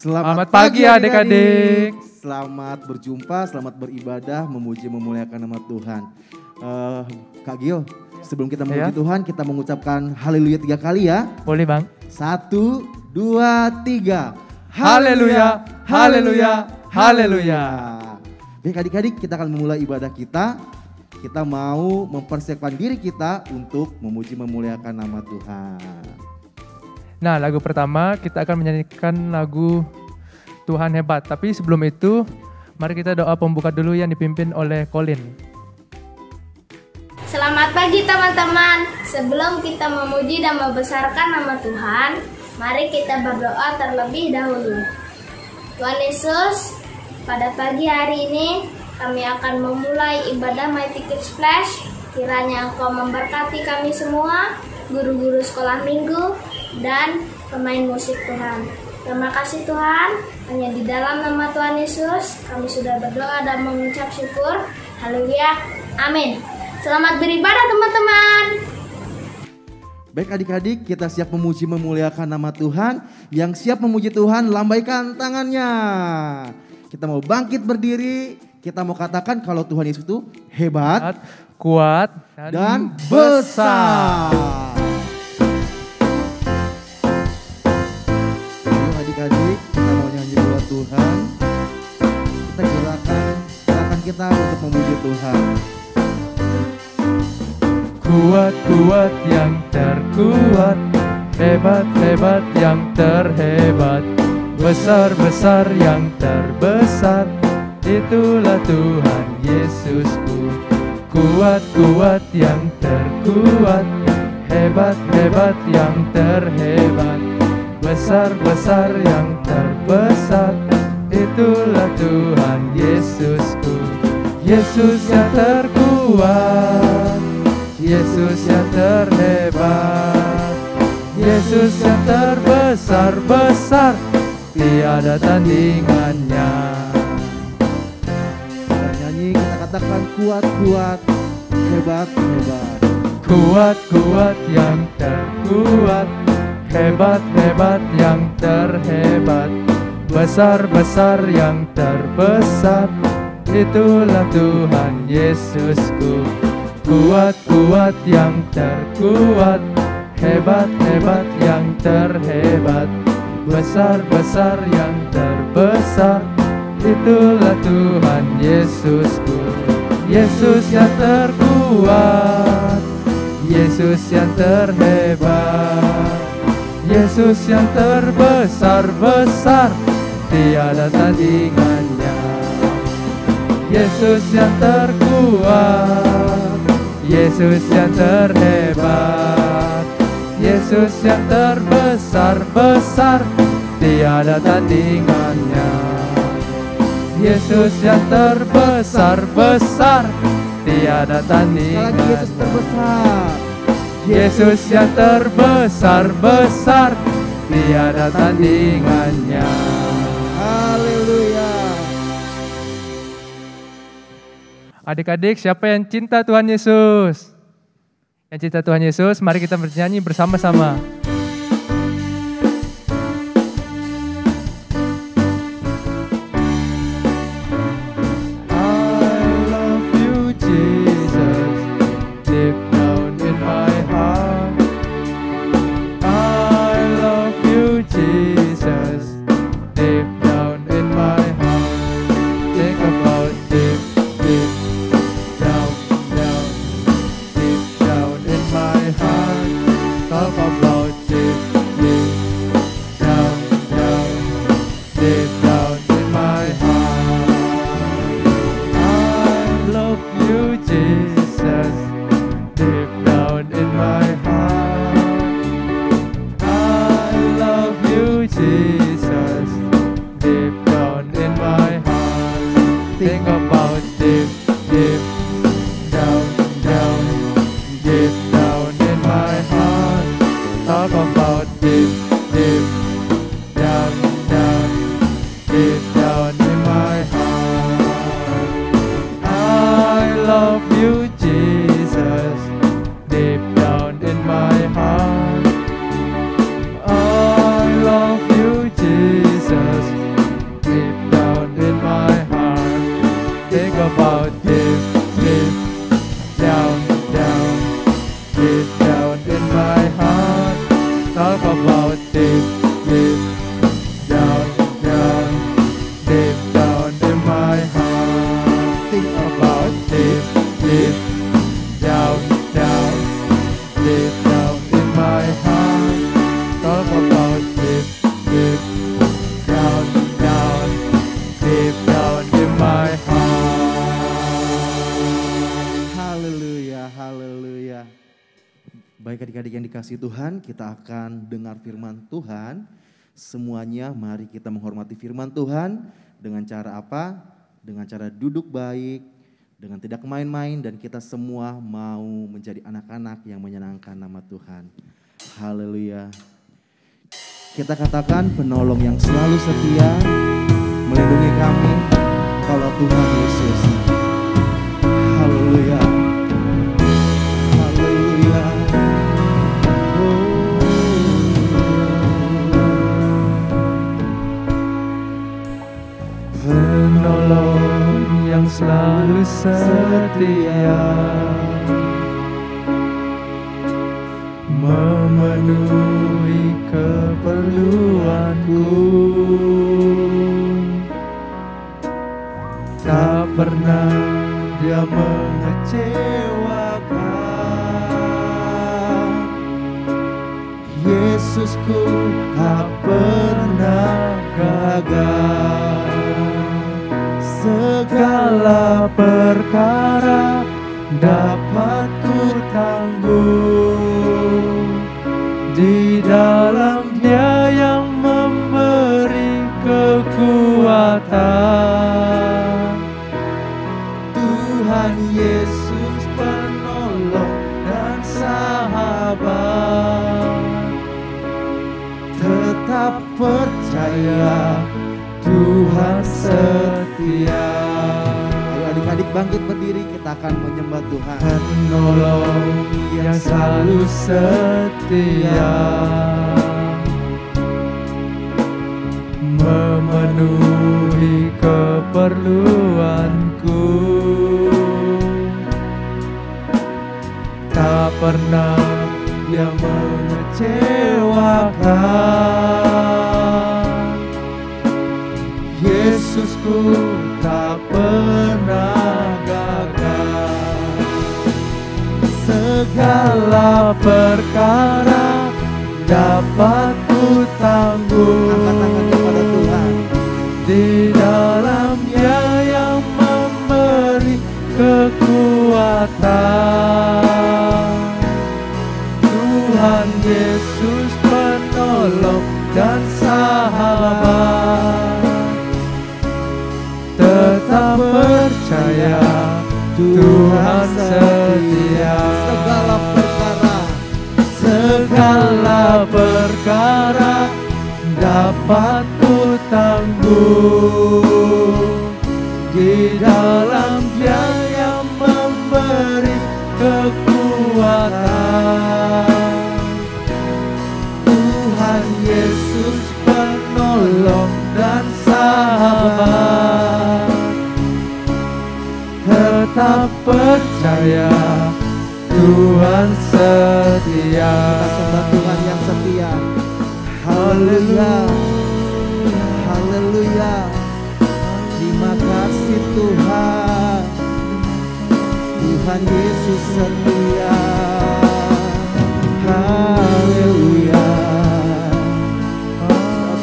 Selamat pagi adik-adik. Selamat berjumpa, selamat beribadah, memuji memuliakan nama Tuhan. Kak Gio, sebelum kita memuji Tuhan, kita mengucapkan haleluya 3 kali ya. Boleh Bang. 1, 2, 3. Haleluya, haleluya, haleluya. Baik adik-adik, kita akan memulai ibadah kita. Kita mau mempersiapkan diri kita untuk memuji memuliakan nama Tuhan. Nah, lagu pertama kita akan menyanyikan lagu Tuhan Hebat. Tapi sebelum itu, mari kita doa pembuka dulu yang dipimpin oleh Colin. Selamat pagi teman-teman. Sebelum kita memuji dan membesarkan nama Tuhan, mari kita berdoa terlebih dahulu. Tuhan Yesus, pada pagi hari ini kami akan memulai ibadah Mighty Kids Flash. Kiranya Engkau memberkati kami semua, guru-guru sekolah minggu, dan pemain musik Tuhan. Terima kasih Tuhan, hanya di dalam nama Tuhan Yesus kami sudah berdoa dan mengucap syukur. Haleluya, amin. Selamat beribadah teman-teman. Baik adik-adik, kita siap memuji memuliakan nama Tuhan. Yang siap memuji Tuhan, lambaikan tangannya. Kita mau bangkit berdiri, kita mau katakan kalau Tuhan Yesus itu hebat, kuat, dan besar. Adik-adik, kita mau nyanyi buat Tuhan. Kita gerakan kita untuk memuji Tuhan. Kuat-kuat yang terkuat, hebat-hebat yang terhebat, besar-besar yang terbesar, itulah Tuhan Yesusku. Kuat-kuat yang terkuat, hebat-hebat yang terhebat, besar-besar yang terbesar, itulah Tuhan Yesusku. Yesus yang terkuat, Yesus yang terhebat, Yesus yang terbesar-besar, tiada tandingannya. Kita nyanyi, kita katakan kuat-kuat, hebat-hebat. Kuat-kuat yang terkuat, hebat-hebat yang terhebat, besar-besar yang terbesar, itulah Tuhan Yesusku. Kuat-kuat yang terkuat, hebat-hebat yang terhebat, besar-besar yang terbesar, itulah Tuhan Yesusku. Yesus yang terkuat, Yesus yang terhebat, Yesus yang terbesar-besar, tiada tandingannya. Yesus yang terkuat, Yesus yang terhebat, Yesus yang terbesar-besar, tiada tandingannya. Yesus yang terbesar-besar, tiada tandingannya. Yesus terbesar. Yesus yang terbesar-besar, tiada tandingannya. Haleluya. Adik-adik, siapa yang cinta Tuhan Yesus? Yang cinta Tuhan Yesus, mari kita bernyanyi bersama-sama. Talk about Haleluya. Baik adik-adik yang dikasihi Tuhan, kita akan dengar firman Tuhan. Semuanya mari kita menghormati firman Tuhan dengan cara apa? Dengan cara duduk baik, dengan tidak main-main, dan kita semua mau menjadi anak-anak yang menyenangkan nama Tuhan. Haleluya. Kita katakan penolong yang selalu setia melindungi kami, kalau Tuhan Yesus. Haleluya. Haleluya. Penolong yang selalu setia memenuhi keperluanku, tak pernah dia mengecewakan. Yesusku tak pernah gagal. Segala perkara dapat ku tanggung di dalam Dia yang memberi kekuatan. Tuhan Yesus penolong dan sahabat, tetap percaya Tuhan setia. Ayo adik-adik bangkit berdiri, kita akan menyembah Tuhan. Penolong yang selalu setia memenuhi keperluanku, tak pernah dia mengecewakan. Yesusku tak pernah gagal. Segala perkara dapat ku tanggung. Angkat tangannya pada Tuhan. Di dalam Dia yang memberi kekuatan. Tuhan Yesus penolong dan sahabat, tetap percaya Tuhan setia. Segala perkara dapat ku tanggung. Di dalam Dia yang memberi kekuatan. Tuhan Yesus penolong dan sahabat, tetap percaya Tuhan setia. Kita sembah Tuhan yang setia. Haleluya. Haleluya. Terima kasih Tuhan. Tuhan Yesus setia. Haleluya.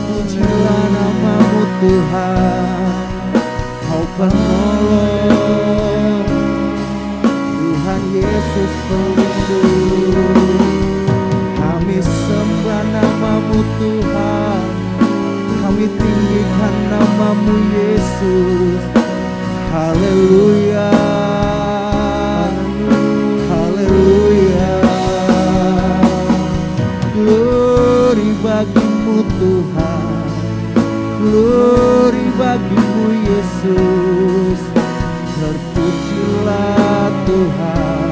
Pujilah nama-Mu Tuhan. Kau penolong, Tuhan Yesus pelindung. Kami sembah nama-Mu Tuhan, kami tinggikan nama-Mu Yesus. Haleluya. Haleluya. Glory bagi-Mu Tuhan, glory bagi-Mu Yesus. Terpujilah Tuhan,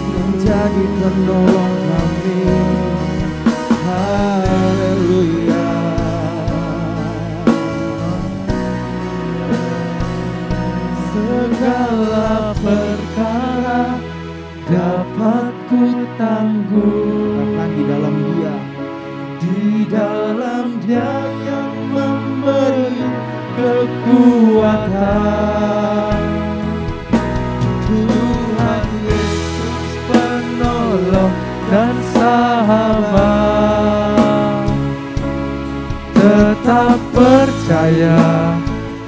menjadi penolong kami. Haleluya. Segala perkara dapat ku tanggung. Katakan di dalam Dia, di dalam Dia yang memberi kekuatan. Tuhan Yesus penolong dan sahabat, tetap percaya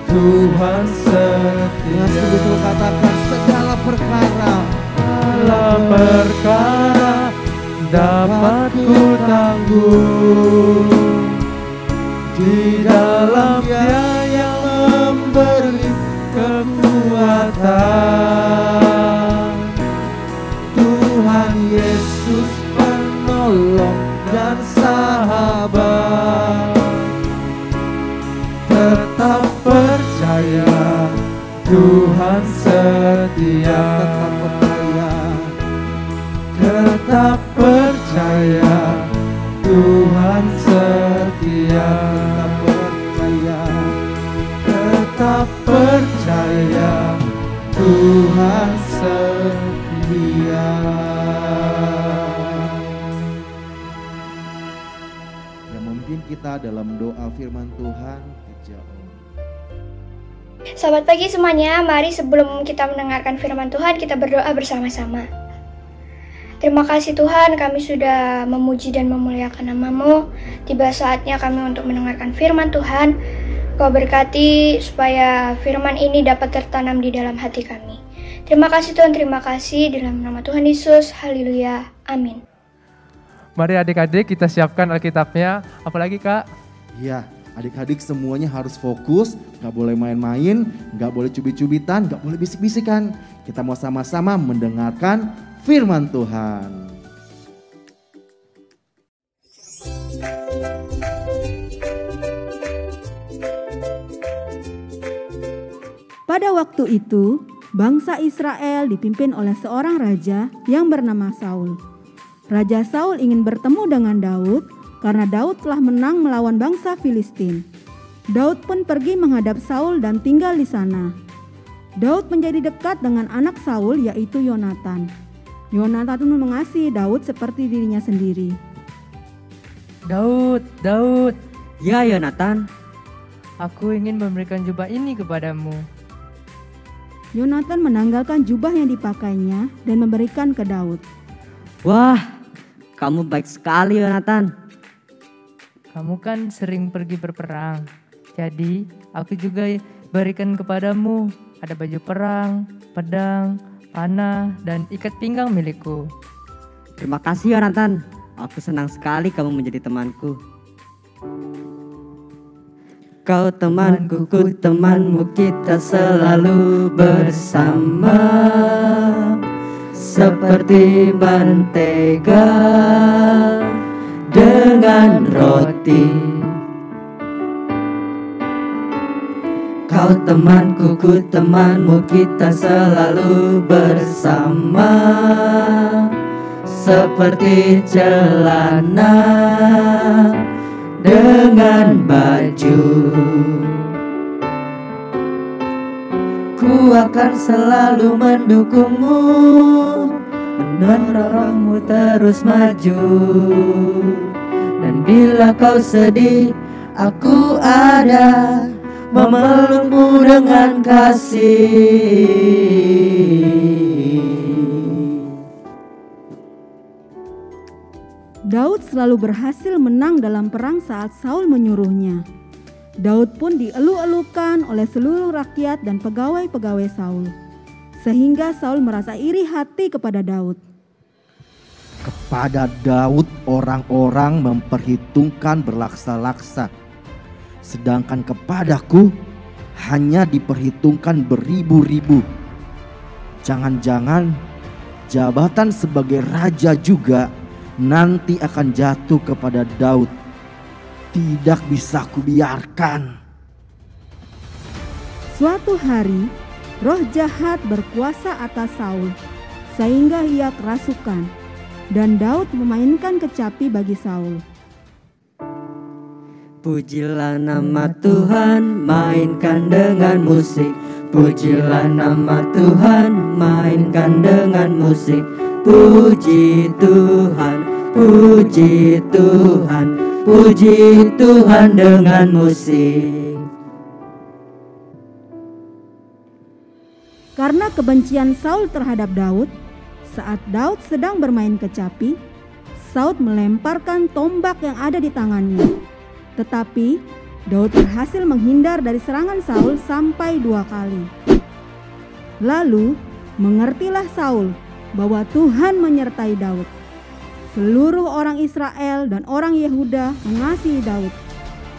Tuhan setia. dengan sungguh katakan segala perkara Segala perkara dapat ku tanggung. Di dalam Dia yang memberi kekuatan, Tuhan Yesus penolong dan sahabat. Tetap percaya, Tuhan setia. Tetap percaya, Tuhan setia. Tetap percaya, Tuhan setia. Yang memimpin kita dalam doa firman Tuhan, Puja Allah. Selamat pagi semuanya, mari sebelum kita mendengarkan firman Tuhan, kita berdoa bersama-sama. Terima kasih Tuhan, kami sudah memuji dan memuliakan nama-Mu. Tiba saatnya kami untuk mendengarkan firman Tuhan. Kau berkati supaya firman ini dapat tertanam di dalam hati kami. Terima kasih Tuhan, terima kasih dalam nama Tuhan Yesus. Haleluya, amin. Mari adik-adik kita siapkan Alkitabnya. Apalagi Kak? Iya, adik-adik semuanya harus fokus, gak boleh main-main, gak boleh cubit-cubitan, gak boleh bisik-bisikan. Kita mau sama-sama mendengarkan firman Tuhan. Pada waktu itu, bangsa Israel dipimpin oleh seorang raja yang bernama Saul. Raja Saul ingin bertemu dengan Daud karena Daud telah menang melawan bangsa Filistin. Daud pun pergi menghadap Saul dan tinggal di sana. Daud menjadi dekat dengan anak Saul yaitu Yonatan. Yonatan pun mengasihi Daud seperti dirinya sendiri. Daud, Daud, Ya Yonatan, aku ingin memberikan jubah ini kepadamu. Yonatan menanggalkan jubah yang dipakainya dan memberikan ke Daud. wah kamu baik sekali Yonatan. Kamu kan sering pergi berperang, jadi aku juga berikan kepadamu. Ada baju perang, pedang, panah, dan ikat pinggang milikku. Terima kasih Yonatan, aku senang sekali kamu menjadi temanku. Kau temanku, ku temanmu, kita selalu bersama. Seperti mentega dengan roti. Kau temanku, ku temanmu, kita selalu bersama. Seperti celana dengan baju. Ku akan selalu mendukungmu, mendorongmu terus maju. Dan bila kau sedih, aku ada memelukmu dengan kasih. Daud selalu berhasil menang dalam perang saat Saul menyuruhnya. Daud pun dielu-elukan oleh seluruh rakyat dan pegawai-pegawai Saul, sehingga Saul merasa iri hati kepada Daud. Kepada Daud orang-orang memperhitungkan berlaksa-laksa, sedangkan kepadaku hanya diperhitungkan beribu-ribu. Jangan-jangan jabatan sebagai raja juga nanti akan jatuh kepada Daud. Tidak bisa kubiarkan. Suatu hari, roh jahat berkuasa atas Saul, sehingga ia kerasukan, dan Daud memainkan kecapi bagi Saul. Pujilah nama Tuhan, mainkan dengan musik. Pujilah nama Tuhan, mainkan dengan musik. Puji Tuhan, puji Tuhan, puji Tuhan dengan musik. Karena kebencian Saul terhadap Daud, saat Daud sedang bermain kecapi, Saul melemparkan tombak yang ada di tangannya. Tetapi Daud berhasil menghindar dari serangan Saul sampai 2 kali. Lalu mengertilah Saul bahwa Tuhan menyertai Daud. Seluruh orang Israel dan orang Yehuda mengasihi Daud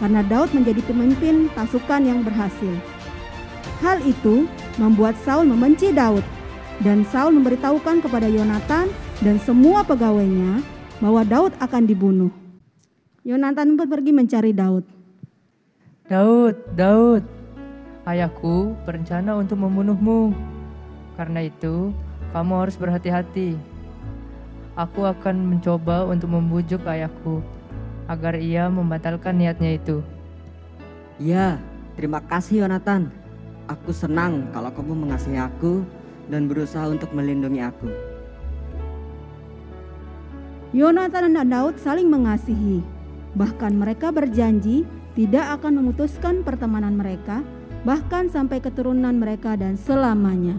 karena Daud menjadi pemimpin pasukan yang berhasil. Hal itu membuat Saul membenci Daud, dan Saul memberitahukan kepada Yonatan dan semua pegawainya bahwa Daud akan dibunuh. Yonatan pun pergi mencari Daud. Daud, ayahku berencana untuk membunuhmu. Karena itu, kamu harus berhati-hati. Aku akan mencoba untuk membujuk ayahku agar ia membatalkan niatnya itu. Ya, terima kasih Yonatan. Aku senang kalau kamu mengasihi aku dan berusaha untuk melindungi aku. Yonatan dan Daud saling mengasihi. Bahkan mereka berjanji tidak akan memutuskan pertemanan mereka, bahkan sampai keturunan mereka dan selamanya.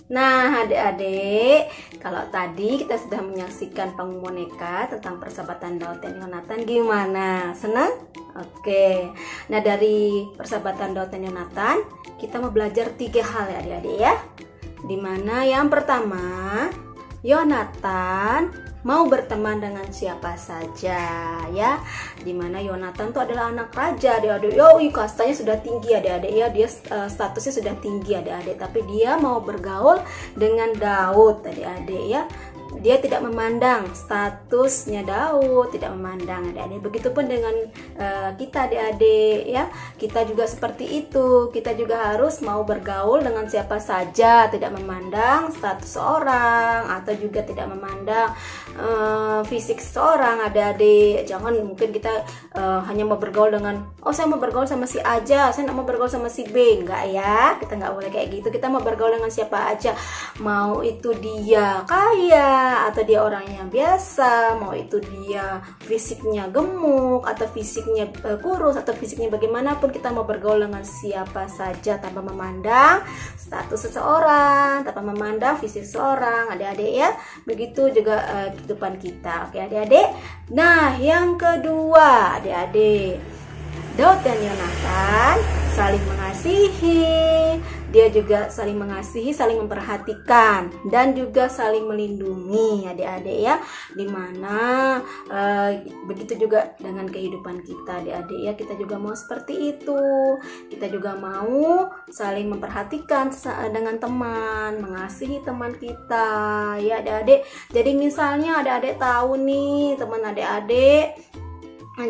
Nah adik-adik, kalau tadi kita sudah menyaksikan panggung boneka tentang persahabatan Daud dan Yonatan, gimana? Senang? Oke. Nah dari persahabatan Daud dan Yonatan, kita mau belajar 3 hal ya adik-adik ya. Dimana yang pertama, Yonatan mau berteman dengan siapa saja ya. Dimana Yonatan itu adalah anak raja adik-adik. Kastanya sudah tinggi adik-adik ya. Dia statusnya sudah tinggi adik-adik. Tapi dia mau bergaul dengan Daud adik-adik ya. Dia tidak memandang statusnya Daud, tidak memandang adik-adik. Begitupun dengan kita adik-adik ya. Kita juga seperti itu. Kita juga harus mau bergaul dengan siapa saja, tidak memandang status seorang atau juga tidak memandang fisik seorang adik-adik. Jangan mungkin kita hanya mau bergaul dengan saya mau bergaul sama si A aja, saya nggak mau bergaul sama si B. Enggak ya, kita nggak boleh kayak gitu. Kita mau bergaul dengan siapa aja, mau itu dia kaya atau dia orangnya biasa, mau itu dia fisiknya gemuk atau fisiknya kurus atau fisiknya bagaimanapun, kita mau bergaul dengan siapa saja tanpa memandang status seseorang, tanpa memandang fisik seseorang adik-adik ya. Begitu juga kehidupan kita. Oke adik-adik. Nah yang kedua adik-adik, Daud dan Yonatan saling mengasihi. Dia juga saling mengasihi, saling memperhatikan, dan juga saling melindungi adik-adik ya. Dimana begitu juga dengan kehidupan kita adik-adik ya. Kita juga mau seperti itu. Kita juga mau saling memperhatikan dengan teman, mengasihi teman kita ya adik-adik. Jadi misalnya adik-adik tahu nih teman adik-adik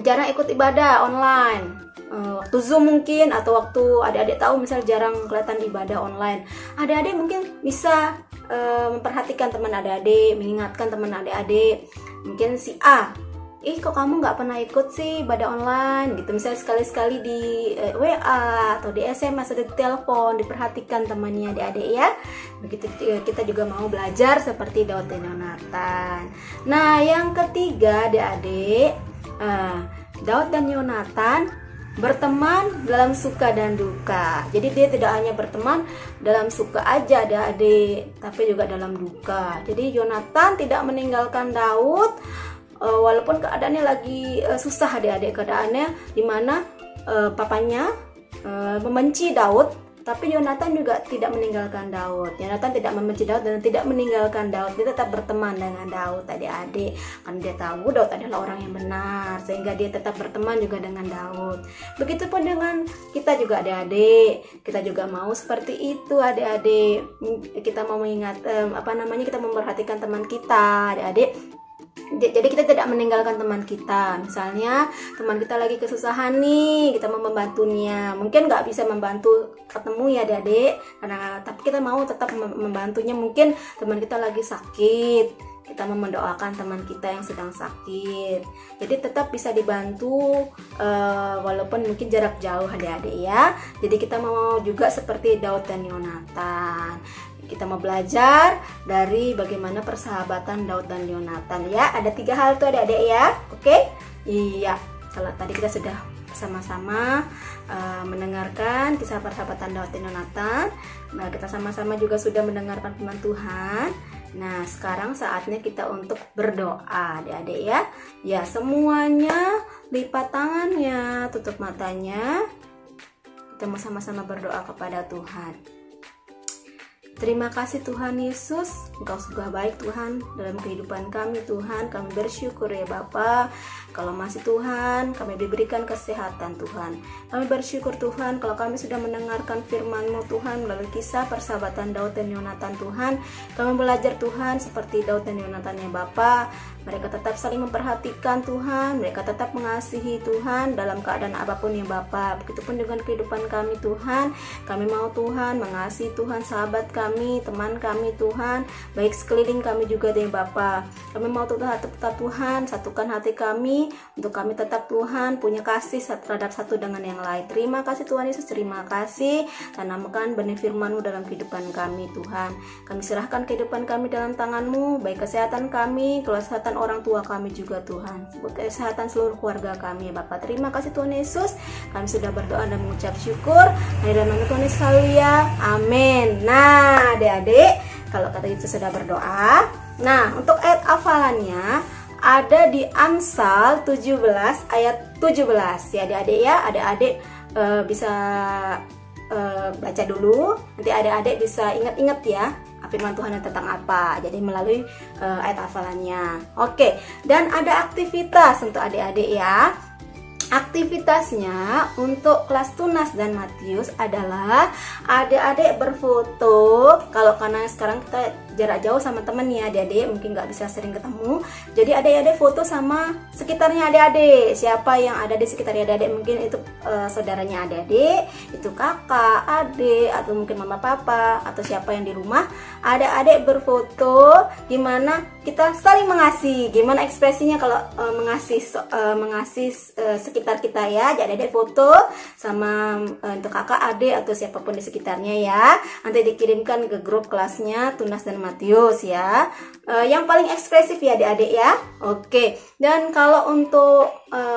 jarang ikut ibadah online, waktu Zoom mungkin, atau waktu adik-adik tahu misal jarang kelihatan ibadah online, adik-adik mungkin bisa memperhatikan teman adik-adik, mengingatkan teman adik-adik. Mungkin si A, kok kamu nggak pernah ikut sih ibadah online gitu, misalnya sekali-sekali di WA atau di SMS atau di telepon, diperhatikan temannya adik-adik ya. Begitu kita juga mau belajar seperti Daud dan Yonatan. Nah yang ketiga adik-adik, Daud dan Yonatan berteman dalam suka dan duka. Jadi dia tidak hanya berteman dalam suka aja adik-adik, tapi juga dalam duka. Jadi Yonatan tidak meninggalkan Daud walaupun keadaannya lagi susah adik-adik, keadaannya dimana papanya membenci Daud, tapi Yonatan juga tidak meninggalkan Daud. Yonatan tidak membenci Daud dan tidak meninggalkan Daud. Dia tetap berteman dengan Daud adik-adik. Karena dia tahu Daud adalah orang yang benar, sehingga dia tetap berteman juga dengan Daud. Begitupun dengan kita juga adik-adik. Kita juga mau seperti itu adik-adik. Kita mau mengingat kita memperhatikan teman kita adik-adik. Jadi kita tidak meninggalkan teman kita. Misalnya teman kita lagi kesusahan nih, kita mau membantunya. Mungkin nggak bisa membantu ketemu ya adik-adik, tapi kita mau tetap membantunya. Mungkin teman kita lagi sakit, kita mau mendoakan teman kita yang sedang sakit. Jadi tetap bisa dibantu walaupun mungkin jarak jauh adik-adik ya. Jadi kita mau juga seperti Daud dan Yonatan. Kita mau belajar dari bagaimana persahabatan Daud dan Yonatan ya. Ada 3 hal tuh adik-adik ya. Oke? Iya. Kalau tadi kita sudah sama-sama mendengarkan kisah persahabatan Daud dan Yonatan. Nah, kita sama-sama juga sudah mendengarkan firman Tuhan. Nah, sekarang saatnya kita untuk berdoa adik-adik ya. Ya, semuanya lipat tangannya, tutup matanya. Kita mau sama-sama berdoa kepada Tuhan. Terima kasih Tuhan Yesus, Engkau sudah baik Tuhan dalam kehidupan kami Tuhan. Kami bersyukur ya Bapa, kalau masih Tuhan kami diberikan kesehatan Tuhan. Kami bersyukur Tuhan kalau kami sudah mendengarkan firman-Mu Tuhan melalui kisah persahabatan Daud dan Yonatan Tuhan. Kami belajar Tuhan seperti Daud dan Yonatan ya Bapa. Mereka tetap saling memperhatikan Tuhan, mereka tetap mengasihi Tuhan dalam keadaan apapun ya Bapa. Begitupun dengan kehidupan kami Tuhan. Kami mau Tuhan mengasihi Tuhan sahabat kami, teman kami Tuhan, baik sekeliling kami juga ya Bapa. Kami mau tetap Tuhan satukan hati kami untuk kami tetap Tuhan punya kasih terhadap satu dengan yang lain. Terima kasih Tuhan Yesus, terima kasih. Tanamkan benih firman-Mu dalam kehidupan kami Tuhan. Kami serahkan kehidupan kami dalam tangan-Mu, baik kesehatan kami, kesehatan orang tua kami juga Tuhan, kesehatan seluruh keluarga kami Bapak. Terima kasih Tuhan Yesus, kami sudah berdoa dan mengucap syukur. Dalam nama Tuhan Yesus, haleluya, amin. Nah adik-adik, kalau kata itu sudah berdoa, nah untuk ayat hafalannya ada di Amsal 17 ayat 17 ya adik-adik ya. Adik-adik bisa baca dulu, nanti adik-adik bisa ingat-ingat ya firman Tuhan tentang apa, jadi melalui ayat hafalannya. Oke, dan ada aktivitas untuk adik-adik ya. Aktivitasnya untuk kelas Tunas dan Matius adalah adik-adik berfoto. Kalau karena sekarang kita jarak jauh sama temen ya adik-adik, mungkin nggak bisa sering ketemu, jadi adik-adik foto sama sekitarnya adik-adik. Siapa yang ada di sekitarnya adik-adik, mungkin itu saudaranya adik-adik, itu kakak, adik, atau mungkin mama papa, atau siapa yang di rumah. Adik-adik berfoto, gimana kita saling mengasihi, gimana ekspresinya kalau mengasihi sekitar kita ya. Jadi adik foto sama untuk kakak, adik, atau siapapun di sekitarnya ya. Nanti dikirimkan ke grup kelasnya Tunas dan Matius ya. Yang paling ekspresif ya adik-adik ya. Oke. Dan kalau untuk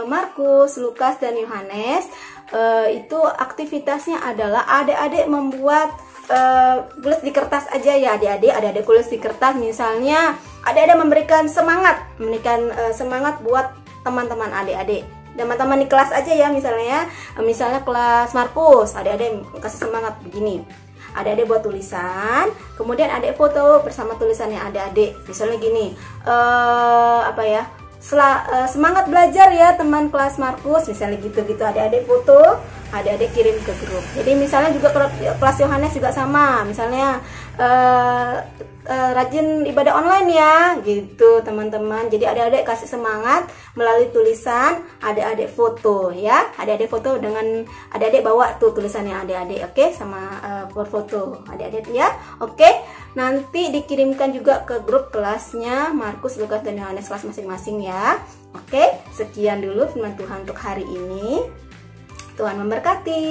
Markus, Lukas, dan Yohanes itu aktivitasnya adalah adik-adik membuat tulis di kertas aja ya adik-adik. Adik-adik tulis di kertas, misalnya adik-adik memberikan semangat buat teman-teman adik-adik, teman-teman di kelas aja ya. Misalnya kelas Markus, adik-adik kasih semangat begini. Adik-adik buat tulisan, kemudian adik foto bersama tulisannya adik-adik. Misalnya gini, semangat belajar ya teman kelas Markus, misalnya gitu-gitu. Adik-adik foto, adik-adik kirim ke grup. Jadi misalnya juga kelas Yohanes juga sama, misalnya rajin ibadah online ya gitu teman-teman. Jadi adik-adik kasih semangat melalui tulisan, adik-adik foto ya. Adik-adik foto dengan adik-adik bawa tuh tulisannya adik-adik, oke, sama foto adik-adik ya. Oke, nanti dikirimkan juga ke grup kelasnya Markus, Lukas, dan Yohanes kelas masing-masing ya. Oke, sekian dulu firman Tuhan untuk hari ini. Tuhan memberkati.